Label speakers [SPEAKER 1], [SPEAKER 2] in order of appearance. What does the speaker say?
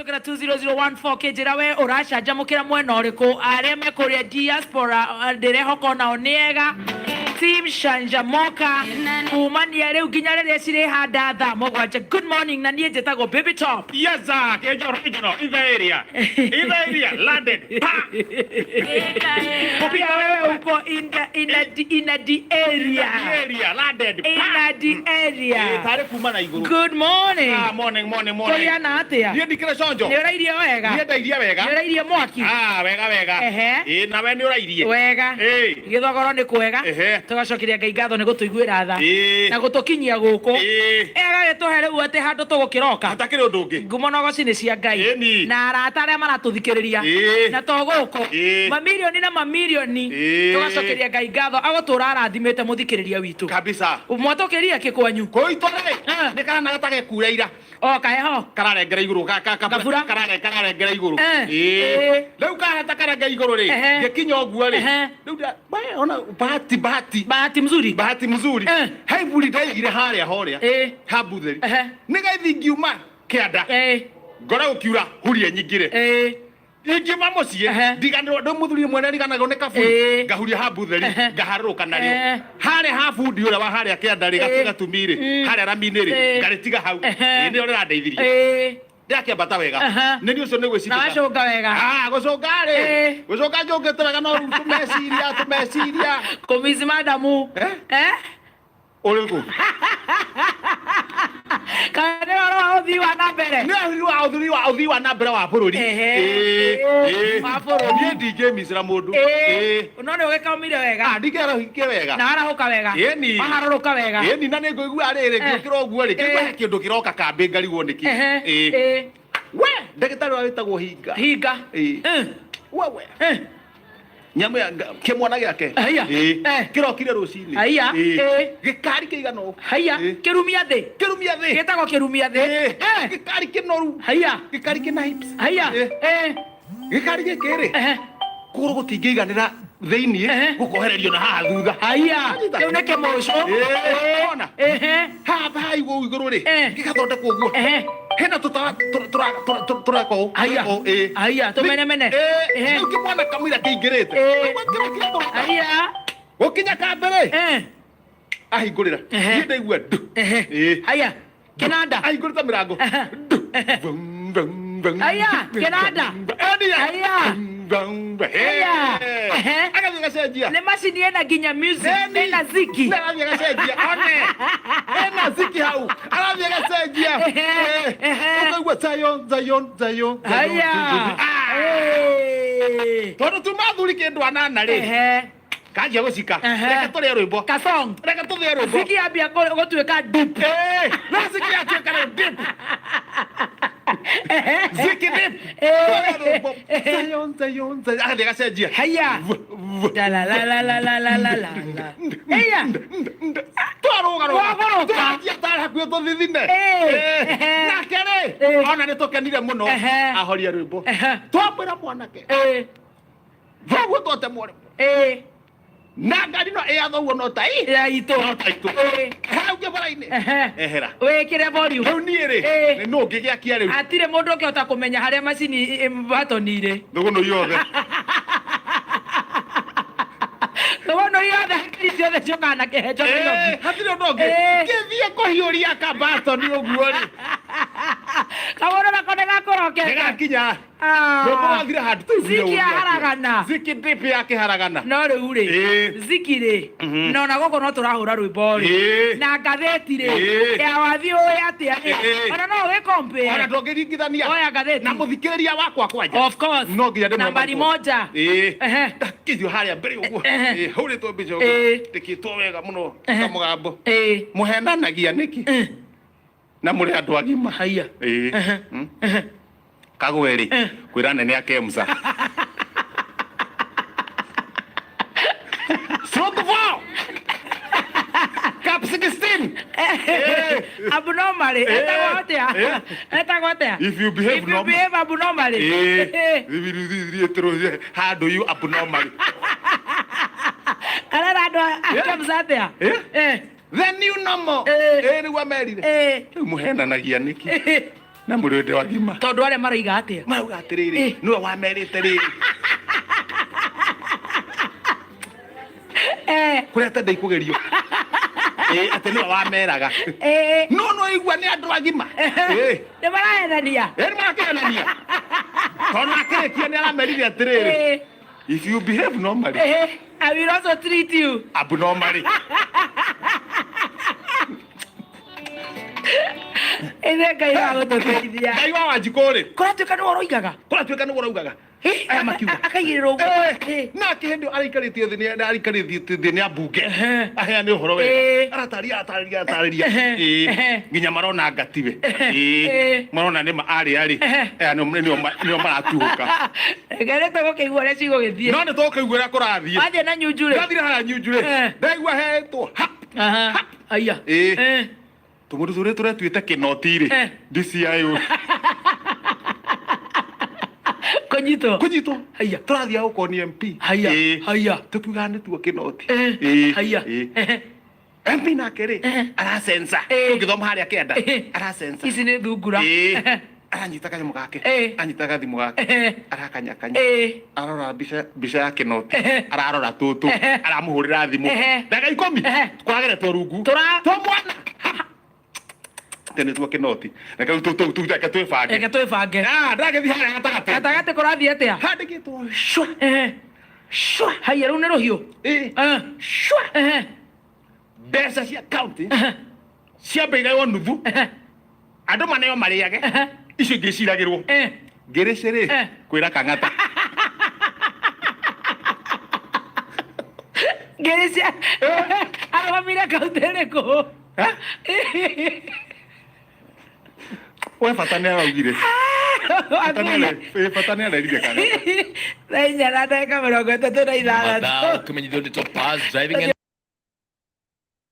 [SPEAKER 1] Tukira 20014 kijira we urasha jamukira mwena uriku areme kuria diaspora ndireho kona oniega team Shanja Moka umania reu ginya rere cire handa tha mogwanje. Good morning na nie njetago baby top.
[SPEAKER 2] Yes sir, Kihenjo original in the area landed
[SPEAKER 1] Pia wewe uko in the area
[SPEAKER 2] landed
[SPEAKER 1] in the area.
[SPEAKER 2] Tare kumana iguru.
[SPEAKER 1] Good morning.
[SPEAKER 2] Morning.
[SPEAKER 1] Koria na atia.
[SPEAKER 2] Nie ndikire conjo.
[SPEAKER 1] Ni urairie wega.
[SPEAKER 2] Nie ndairie wega.
[SPEAKER 1] Ni urairie mwaki.
[SPEAKER 2] Wega. Na we ni urairie.
[SPEAKER 1] Wega. Githogoro ni kwega. Tugacokiria Ngai ngatho ni gutuiguira tha. Na gutukinyia guku. Ega gituhere u ati handu tugukiroka.
[SPEAKER 2] Hatakire undu ungi.
[SPEAKER 1] Ngumonogoci ni cia Ngai. Na arata aria maratuthikiriria. Na toguku. Mamilioni na mamilioni. Tugacokiria Ngai ngatho agutura arathimite muthikiriria witu.
[SPEAKER 2] Kabisa.
[SPEAKER 1] Mwatokeria kikwanyu.
[SPEAKER 2] Koitore. Ni kana na gatage kura ira.
[SPEAKER 1] O kaeho.
[SPEAKER 2] Kararengera iguru
[SPEAKER 1] Kabura.
[SPEAKER 2] Kararengera iguru. Leu kaheta karengera iguru ri. Gikinya oguo ri. Leu ona bahati mzuri. Hai buri ndaigire haria horia. Habutheri. Nigaithi ngiuma kianda. Ngora ukiura hurie nyingire. Ingiuma mucie ndiganirwo ndo muthuri mwene ndiganagwo ni kaburi ngahuria habutheri ngaharuka nario hare habundi ura wa haria kianda ri gatumire haria ramini ri ngaritiga hau ni uri randeithirie ndiakĩambata wega nĩ ni ũcio nĩ gwĩciria
[SPEAKER 1] na gũcũnga wega
[SPEAKER 2] gũcũnga rĩ gũcũnga njũngĩte wega no tumeciria
[SPEAKER 1] kũmici madamu
[SPEAKER 2] ũrĩkũ
[SPEAKER 1] kana waro uthii wa na mbere
[SPEAKER 2] nĩ uthii wa na mbere wa bũrũri
[SPEAKER 1] wa bũrũri
[SPEAKER 2] niĩ ndingĩmicira mũndũ
[SPEAKER 1] no nĩ ũgĩkaumire wega
[SPEAKER 2] ndingĩrahike wega
[SPEAKER 1] na arahũka wega maharũrũka wega
[SPEAKER 2] na nĩ ngũigua rĩrĩ ngĩũkĩra ũguo rĩ kĩgwa kĩndũ kĩroka kambĩ ngarigwo nĩkĩ we ndagĩtarĩ wa wĩtagwo hinga wewe nyamu ya kĩmwana gĩake kĩrokire rũcinĩ gĩkari kĩigana ũũ
[SPEAKER 1] kĩrumia thĩ gĩtagwo kĩrumia thĩ
[SPEAKER 2] gĩkari kĩnoru gĩkari kĩna hips gĩkari gĩkĩ rĩ kũgũrũ gũtingĩiganĩra thĩinĩ gũkohererio na haha thutha
[SPEAKER 1] rĩu nĩ kĩmũcũ
[SPEAKER 2] ona haha igũrũ igũrũ rĩ gĩgathondekwo ũguo hena tũreka ũũ
[SPEAKER 1] tũmenemene
[SPEAKER 2] rĩu kĩmwana kamũira kĩingĩrĩte gũkinya kambere ahingũrĩra niĩ ndaigua ndu
[SPEAKER 1] kĩnanda
[SPEAKER 2] ahingũrĩte mĩrango
[SPEAKER 1] kĩnanda
[SPEAKER 2] agathiĩ gacenjia
[SPEAKER 1] nĩ macini ĩna nginya music ĩna ziki
[SPEAKER 2] agathiĩ gacenjia one ĩna ziki hau agathiĩ gacenjia ũkaigua Zion tondũ tumathuri kĩndũ anana rĩ kanjia gũcika reke tũrĩe rwĩmbo
[SPEAKER 1] kasong
[SPEAKER 2] reke tũrĩe rwĩmbo
[SPEAKER 1] ziki yambia gũtuĩka dip
[SPEAKER 2] no ziki yatuĩka rĩu dip ziki dip Zion agathiĩ gacenjia twarũgarũga tari hakuhĩ tũthithine nake rĩ ona nĩ tũkenire mũno ahoria rwĩmbo twambĩra mwanake thoguo twote mwarĩmwe na ngari no ĩathoguo no ta itũ hau kĩbara-inĩ ehera
[SPEAKER 1] wĩkĩre volume
[SPEAKER 2] rĩu niĩ rĩ nĩ nũ ngĩgĩakia rĩu
[SPEAKER 1] hatirĩ mũndũ ũngĩhota kũmenya harĩa macini batoni irĩ
[SPEAKER 2] thũgũnũ yothe
[SPEAKER 1] thũgũnũ yothe hakiri ciothe ciũkaga na Kihenjo
[SPEAKER 2] hatirĩ ũndũ ũngĩ gĩthiĩ kũhiũria kabatoni ũguo rĩ
[SPEAKER 1] kaũndũ nako nĩgakũrokete
[SPEAKER 2] nĩgakinya nĩkũrathire handũ
[SPEAKER 1] ziki yaharagana
[SPEAKER 2] ziki dip yakĩharagana
[SPEAKER 1] no rĩu rĩ ziki rĩ nona gũkũ no tũrahũra rwĩmbo rĩ na ngathĩti rĩ ya wathi ũĩ atĩa rĩ ona no ũgĩkompare
[SPEAKER 2] ona ndũngĩringithania
[SPEAKER 1] oya ngathĩti
[SPEAKER 2] na mũthikĩrĩria wakwa kwanja
[SPEAKER 1] of course
[SPEAKER 2] no nginya ndĩmwe
[SPEAKER 1] nambari moja
[SPEAKER 2] kĩthiũ harĩa mbere ũguo hũrĩtwo mbica ũguo ndĩkĩtwo wega mũno kamũgambo mũhenanagia nĩkĩ na mũrĩ andũ agima kagwe rĩ kwĩra nene akemsa Cap 16
[SPEAKER 1] abnormally etagwo atĩa
[SPEAKER 2] if you behave
[SPEAKER 1] abnormally
[SPEAKER 2] how do you abnormally
[SPEAKER 1] arera andũ akemsa atĩa
[SPEAKER 2] the new normal nĩguo merire muhenanagia nĩkĩ na mũrĩndĩ wa gima
[SPEAKER 1] tondũ arĩa maroiga atĩa
[SPEAKER 2] marauga atĩrĩrĩ nĩwe wamerĩte rĩrĩ kũrĩa atendei kũgerio atĩ nĩwe wameraga no igua nĩ andũ agima
[SPEAKER 1] nĩ marahenania
[SPEAKER 2] nĩ marakĩhenania tondũ akĩrĩkia nĩ aramerire atĩrĩrĩ if you behave normally
[SPEAKER 1] I will also treat you
[SPEAKER 2] abnormally
[SPEAKER 1] Ngai wa gũtũteithia
[SPEAKER 2] Ngai wa Wanjikũ-rĩ
[SPEAKER 1] kũratuĩka nĩwe ũroigaga akaigĩrĩrwo ũguo
[SPEAKER 2] na kĩhĩndĩ araikarĩtio thĩ nĩ ambunge aheane ũhoro wega aratarĩria nginya marona ngatiwe marona nĩma arĩ nĩo maratuhũka
[SPEAKER 1] ngerete gũkĩigua ũrĩa cigũgĩthiĩ
[SPEAKER 2] no nĩ tũgũkĩigua ũrĩa kũrathiĩ
[SPEAKER 1] wathiĩ na nyunju-rĩ
[SPEAKER 2] ndathire harĩa nyunju-rĩ ndaigua hetwo
[SPEAKER 1] aya
[SPEAKER 2] tũmũndũ tũrĩa tũretuĩte kĩnoti-rĩ DCI
[SPEAKER 1] kũnyitwo
[SPEAKER 2] tũrathiĩ gũkoni MP tũkiugaga nĩtuo kĩnoti MP nake-rĩ aracensa ũngĩthoma harĩa kĩanda aracensa
[SPEAKER 1] ici nĩ thungura
[SPEAKER 2] aranyita kanyamũ gake anyita gathimũ gake arakanyakanya ararora mbica ya kĩnoti ararora tũtũ aramũhũrĩra thimũ ndagĩka 10 tũrageretwo rungu tũmwana tene tuo kĩnoti reke twĩbange ndagĩthiĩ harĩa
[SPEAKER 1] gatagatĩ kũrathiĩ atĩa
[SPEAKER 2] handĩkĩtwo shwa
[SPEAKER 1] haiya rĩu nĩ rũhiũ
[SPEAKER 2] shwa mbeca cia kaunti ciambĩirwo nuthu andũ maneo marĩage icio ingĩ ciragĩrwo ngĩrĩcĩ-rĩ kwĩra Kang'ata
[SPEAKER 1] ngĩrĩcia arũgamire kaunti ĩrĩkũ
[SPEAKER 2] we bata nĩ araugire bata nĩ arerire Kang'ata
[SPEAKER 1] thaa inya na ndagĩka 36